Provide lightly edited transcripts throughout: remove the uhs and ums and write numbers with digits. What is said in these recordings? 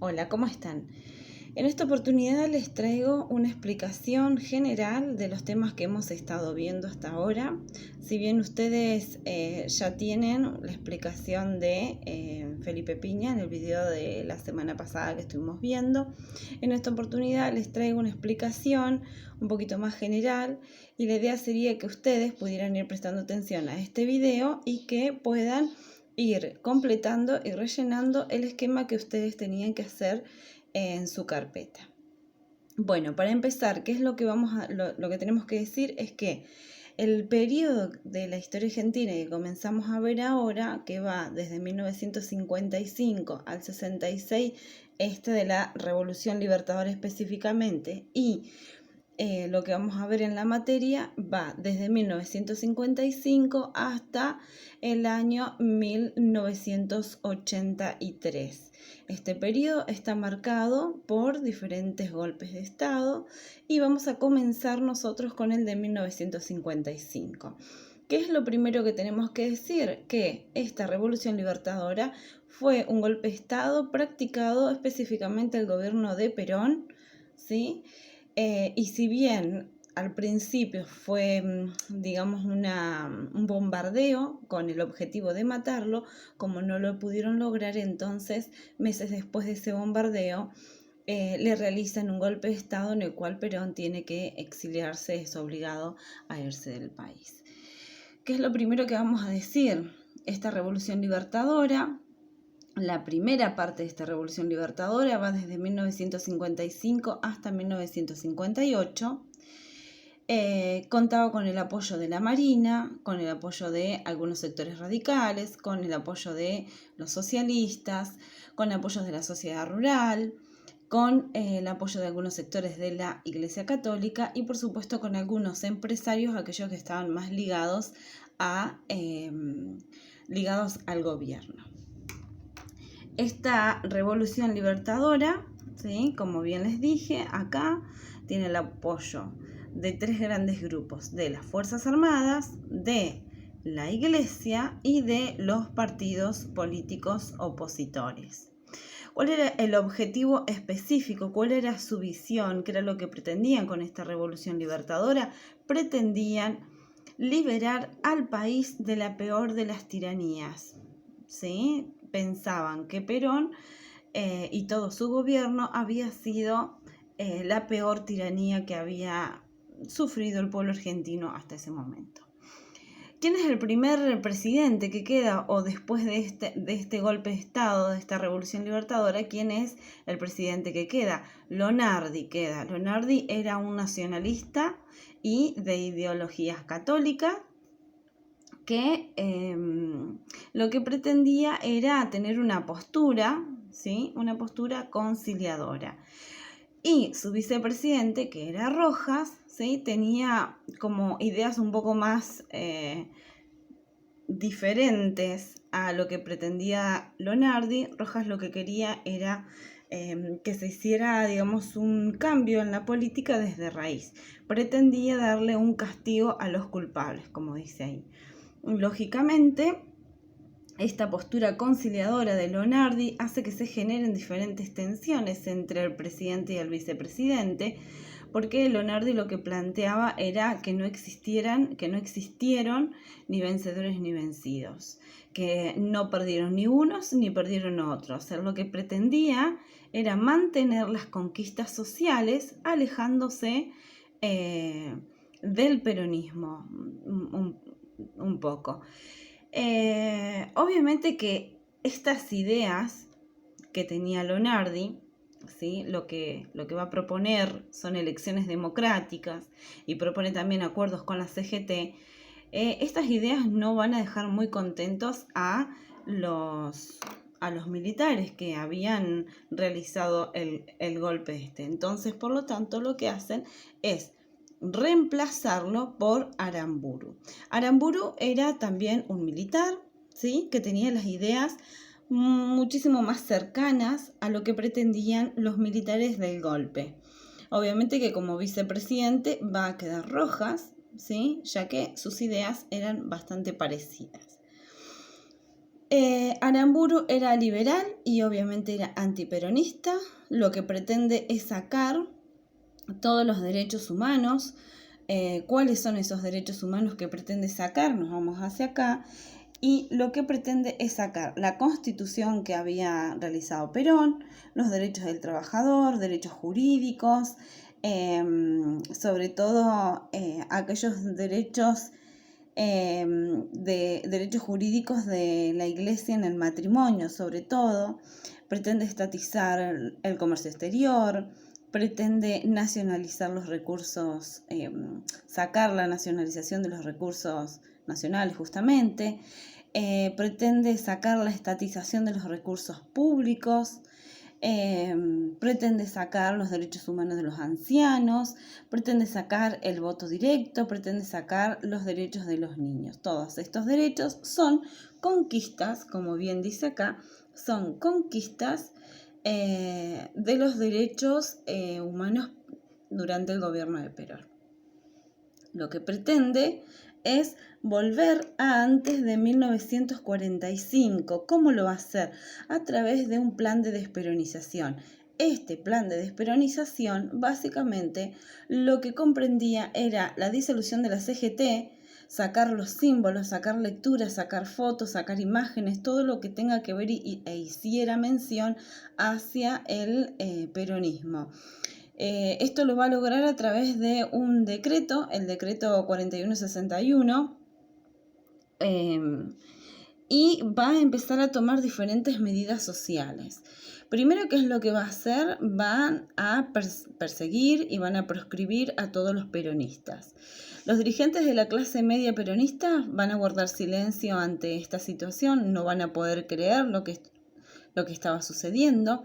Hola, ¿cómo están? En esta oportunidad les traigo una explicación general de los temas que hemos estado viendo hasta ahora. Si bien ustedes ya tienen la explicación de Felipe Piña en el video de la semana pasada que estuvimos viendo, en esta oportunidad les traigo una explicación un poquito más general y la idea sería que ustedes pudieran ir prestando atención a este video y que puedan ir completando y rellenando el esquema que ustedes tenían que hacer en su carpeta. Bueno, para empezar, ¿qué es lo que lo que tenemos que decir? Es que el periodo de la historia argentina que comenzamos a ver ahora, que va desde 1955 al 66, de la Revolución Libertadora específicamente, y lo que vamos a ver en la materia va desde 1955 hasta el año 1983. Este periodo está marcado por diferentes golpes de Estado y vamos a comenzar nosotros con el de 1955. ¿Qué es lo primero que tenemos que decir? Que esta Revolución Libertadora fue un golpe de Estado practicado específicamente el gobierno de Perón, ¿sí? Y si bien al principio fue, digamos, un bombardeo con el objetivo de matarlo, como no lo pudieron lograr, entonces, meses después de ese bombardeo, le realizan un golpe de Estado en el cual Perón tiene que exiliarse, es obligado a irse del país. ¿Qué es lo primero que vamos a decir? Esta Revolución Libertadora, la primera parte de esta Revolución Libertadora va desde 1955 hasta 1958. Contaba con el apoyo de la Marina, con el apoyo de algunos sectores radicales, con el apoyo de los socialistas, con apoyos de la sociedad rural, con el apoyo de algunos sectores de la Iglesia Católica y por supuesto con algunos empresarios, aquellos que estaban más ligados al gobierno. Esta Revolución Libertadora, ¿sí? Como bien les dije, acá tiene el apoyo de tres grandes grupos, de las Fuerzas Armadas, de la Iglesia y de los partidos políticos opositores. ¿Cuál era el objetivo específico? ¿Cuál era su visión? ¿Qué era lo que pretendían con esta Revolución Libertadora? Pretendían liberar al país de la peor de las tiranías, ¿sí? Pensaban que Perón y todo su gobierno había sido la peor tiranía que había sufrido el pueblo argentino hasta ese momento. ¿Quién es el primer presidente que queda o después de este golpe de Estado, de esta Revolución Libertadora? ¿Quién es el presidente que queda? Lonardi queda. Lonardi era un nacionalista y de ideologías católicas que lo que pretendía era tener una postura, ¿sí? Una postura conciliadora. Y su vicepresidente, que era Rojas, ¿sí? Tenía como ideas un poco más diferentes a lo que pretendía Lonardi. Rojas lo que quería era que se hiciera, digamos, un cambio en la política desde raíz. Pretendía darle un castigo a los culpables, como dice ahí. Lógicamente, esta postura conciliadora de Lonardi hace que se generen diferentes tensiones entre el presidente y el vicepresidente, porque Lonardi lo que planteaba era que no existieron ni vencedores ni vencidos, que no perdieron ni unos ni perdieron otros. O sea, lo que pretendía era mantener las conquistas sociales alejándose del peronismo un poco. Obviamente que estas ideas que tenía Lonardi, ¿sí? Lo que va a proponer son elecciones democráticas y propone también acuerdos con la CGT. Estas ideas no van a dejar muy contentos a los militares que habían realizado el golpe Entonces, por lo tanto, lo que hacen es reemplazarlo por Aramburu. Aramburu era también un militar, ¿sí? Que tenía las ideas muchísimo más cercanas a lo que pretendían los militares del golpe. Obviamente que como vicepresidente va a quedar Rojas, ¿sí? Ya que sus ideas eran bastante parecidas. Aramburu era liberal y obviamente era antiperonista. Lo que pretende es sacar todos los derechos humanos. ¿Cuáles son esos derechos humanos que pretende sacar? Nos vamos hacia acá. Y lo que pretende es sacar la constitución que había realizado Perón, los derechos del trabajador, derechos jurídicos, sobre todo aquellos derechos de derechos jurídicos de la Iglesia en el matrimonio, sobre todo. Pretende estatizar el comercio exterior, pretende nacionalizar los recursos, sacar la nacionalización de los recursos nacionales justamente, pretende sacar la estatización de los recursos públicos, pretende sacar los derechos humanos de los ancianos, pretende sacar el voto directo, pretende sacar los derechos de los niños. Todos estos derechos son conquistas, como bien dice acá, son conquistas de los derechos humanos durante el gobierno de Perón. Lo que pretende es volver a antes de 1945. ¿Cómo lo va a hacer? A través de un plan de desperonización. Este plan de desperonización básicamente lo que comprendía era la disolución de la CGT, sacar los símbolos, sacar lecturas, sacar fotos, sacar imágenes, todo lo que tenga que ver e hiciera mención hacia el peronismo. Esto lo va a lograr a través de un decreto, el decreto 4161, y va a empezar a tomar diferentes medidas sociales. Primero, ¿qué es lo que va a hacer? Van a perseguir y van a proscribir a todos los peronistas. Los dirigentes de la clase media peronista van a guardar silencio ante esta situación, no van a poder creer lo que estaba sucediendo.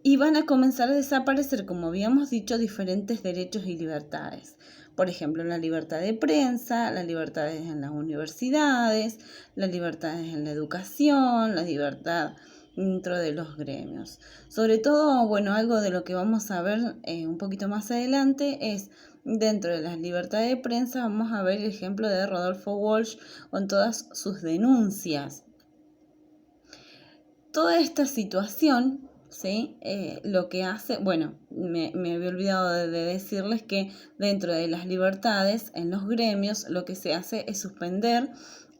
Y van a comenzar a desaparecer, como habíamos dicho, diferentes derechos y libertades. Por ejemplo, la libertad de prensa, las libertades en las universidades, las libertades en la educación, la libertad dentro de los gremios. Sobre todo, bueno, algo de lo que vamos a ver un poquito más adelante es, dentro de las libertades de prensa, vamos a ver el ejemplo de Rodolfo Walsh con todas sus denuncias. Toda esta situación, ¿sí? Lo que hace, bueno, me había olvidado de decirles que dentro de las libertades, en los gremios, lo que se hace es suspender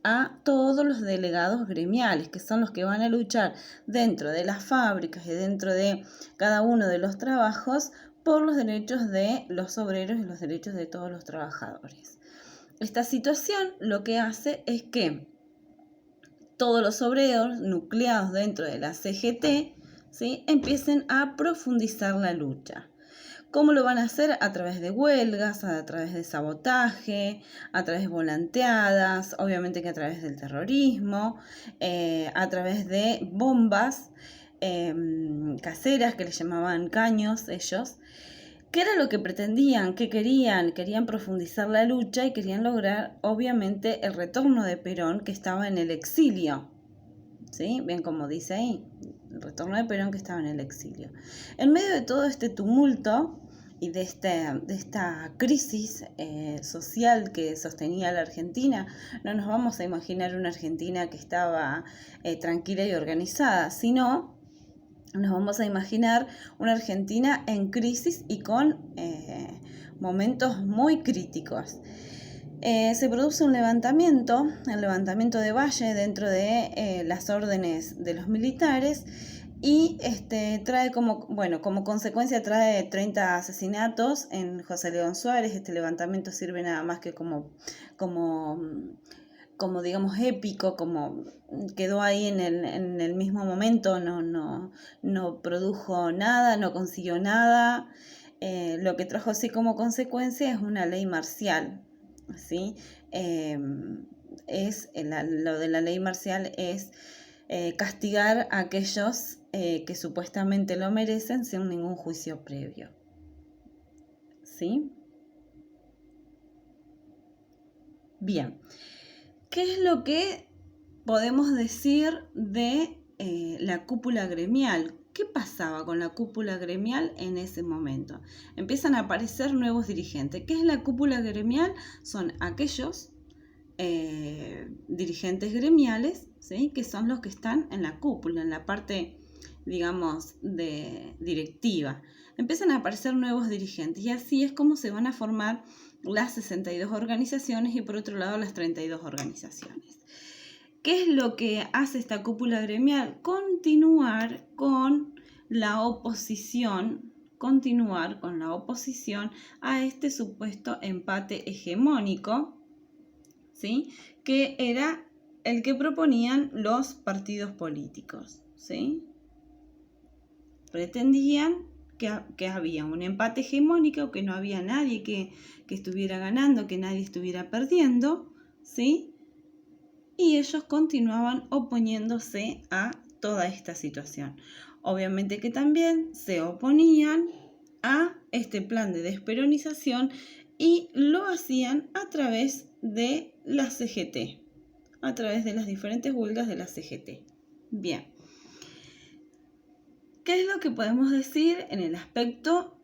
a todos los delegados gremiales, que son los que van a luchar dentro de las fábricas y dentro de cada uno de los trabajos por los derechos de los obreros y los derechos de todos los trabajadores. Esta situación lo que hace es que todos los obreros nucleados dentro de la CGT, ¿sí?, empiecen a profundizar la lucha. ¿Cómo lo van a hacer? A través de huelgas, a través de sabotaje, a través de volanteadas, obviamente que a través del terrorismo, a través de bombas caseras que les llamaban caños ellos. ¿Qué era lo que pretendían? ¿Qué querían? Querían profundizar la lucha y querían lograr, obviamente, el retorno de Perón, que estaba en el exilio. ¿Sí? Bien, como dice ahí, el retorno de Perón, que estaba en el exilio. En medio de todo este tumulto y de esta crisis social que sostenía la Argentina, no nos vamos a imaginar una Argentina que estaba tranquila y organizada, sino nos vamos a imaginar una Argentina en crisis y con momentos muy críticos. Se produce un levantamiento, el levantamiento de Valle dentro de las órdenes de los militares, y trae como consecuencia trae 30 asesinatos en José León Suárez. Este levantamiento sirve nada más que como digamos épico, como quedó ahí en el mismo momento, no produjo nada, no consiguió nada. Lo que trajo así como consecuencia es una ley marcial, ¿sí? Lo de la ley marcial es castigar a aquellos que supuestamente lo merecen sin ningún juicio previo, ¿sí? Bien. ¿Qué es lo que podemos decir de la cúpula gremial? ¿Qué pasaba con la cúpula gremial en ese momento? Empiezan a aparecer nuevos dirigentes. ¿Qué es la cúpula gremial? Son aquellos dirigentes gremiales ¿sí? Que son los que están en la cúpula, en la parte, digamos, de directiva. Empiezan a aparecer nuevos dirigentes y así es como se van a formar las 62 organizaciones y por otro lado las 32 organizaciones. ¿Qué es lo que hace esta cúpula gremial? Continuar con la oposición a este supuesto empate hegemónico, ¿sí? Que era el que proponían los partidos políticos, ¿sí? Pretendían que había un empate hegemónico, que no había nadie que estuviera ganando, que nadie estuviera perdiendo, ¿sí? Y ellos continuaban oponiéndose a toda esta situación. Obviamente que también se oponían a este plan de desperonización y lo hacían a través de la CGT, a través de las diferentes huelgas de la CGT. Bien. ¿Qué es lo que podemos decir en el aspecto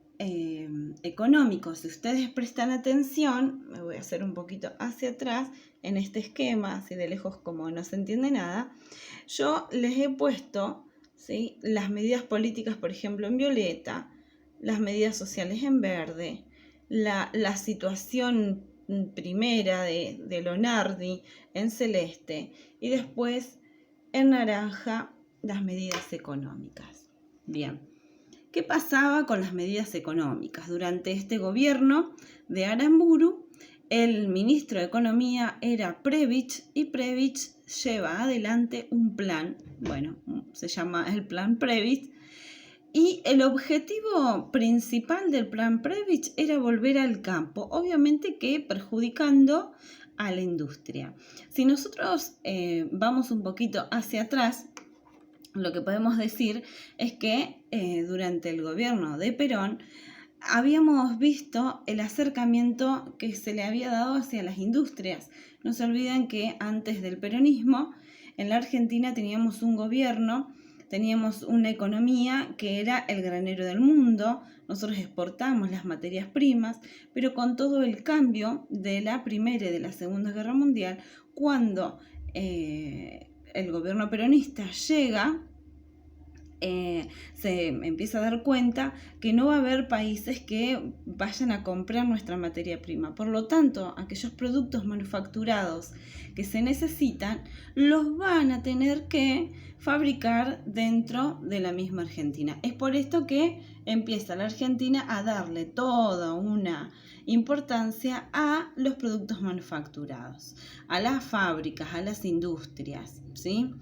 económico? Si ustedes prestan atención, me voy a hacer un poquito hacia atrás en este esquema, así de lejos como no se entiende nada, yo les he puesto, ¿sí?, las medidas políticas, por ejemplo, en violeta, las medidas sociales en verde, la situación primera de Lonardi en celeste y después en naranja las medidas económicas. Bien, ¿qué pasaba con las medidas económicas? Durante este gobierno de Aramburu, el ministro de Economía era Prebisch y Prebisch lleva adelante un plan, bueno, se llama el Plan Prebisch, y el objetivo principal del Plan Prebisch era volver al campo, obviamente que perjudicando a la industria. Si nosotros vamos un poquito hacia atrás, lo que podemos decir es que durante el gobierno de Perón habíamos visto el acercamiento que se le había dado hacia las industrias. No se olviden que antes del peronismo en la Argentina teníamos un gobierno, teníamos una economía que era el granero del mundo, nosotros exportamos las materias primas, pero con todo el cambio de la Primera y de la Segunda Guerra Mundial, cuando el gobierno peronista llega, se empieza a dar cuenta que no va a haber países que vayan a comprar nuestra materia prima. Por lo tanto, aquellos productos manufacturados que se necesitan, los van a tener que fabricar dentro de la misma Argentina. Es por esto que empieza la Argentina a darle toda una importancia a los productos manufacturados, a las fábricas, a las industrias, ¿sí?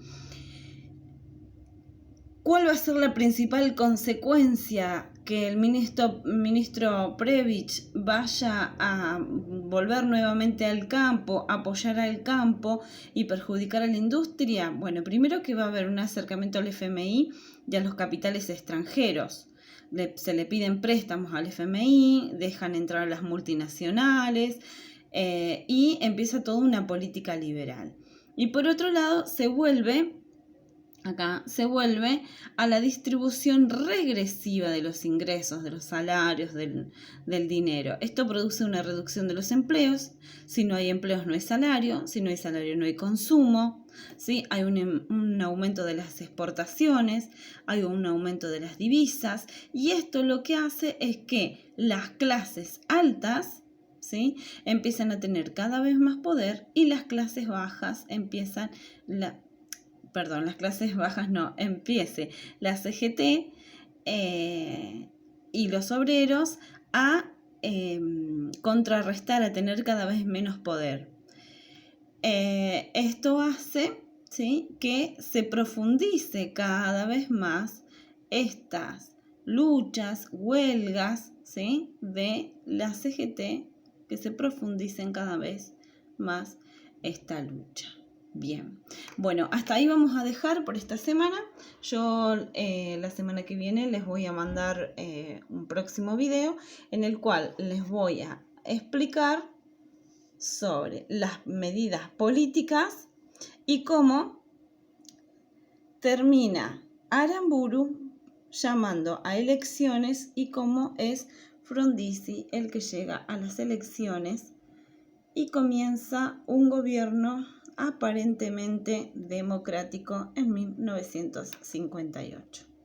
¿Cuál va a ser la principal consecuencia? Que el ministro Prebisch vaya a volver nuevamente al campo, apoyar al campo y perjudicar a la industria. Bueno, primero que va a haber un acercamiento al FMI y a los capitales extranjeros. Se le piden préstamos al FMI, dejan entrar a las multinacionales y empieza toda una política liberal. Y por otro lado, se vuelve a la distribución regresiva de los ingresos, de los salarios, del dinero. Esto produce una reducción de los empleos. Si no hay empleos no hay salario, si no hay salario no hay consumo, ¿sí? Hay un aumento de las exportaciones, hay un aumento de las divisas y esto lo que hace es que las clases altas, ¿sí?, empiezan a tener cada vez más poder y las clases bajas empiece la CGT y los obreros a contrarrestar, a tener cada vez menos poder. Esto hace, ¿sí?, que se profundice cada vez más estas luchas, huelgas, ¿sí?, de la CGT, que se profundicen cada vez más esta lucha. Bien, bueno, hasta ahí vamos a dejar por esta semana. Yo la semana que viene les voy a mandar un próximo video en el cual les voy a explicar sobre las medidas políticas y cómo termina Aramburu llamando a elecciones y cómo es Frondizi el que llega a las elecciones y comienza un gobierno aparentemente democrático en 1958.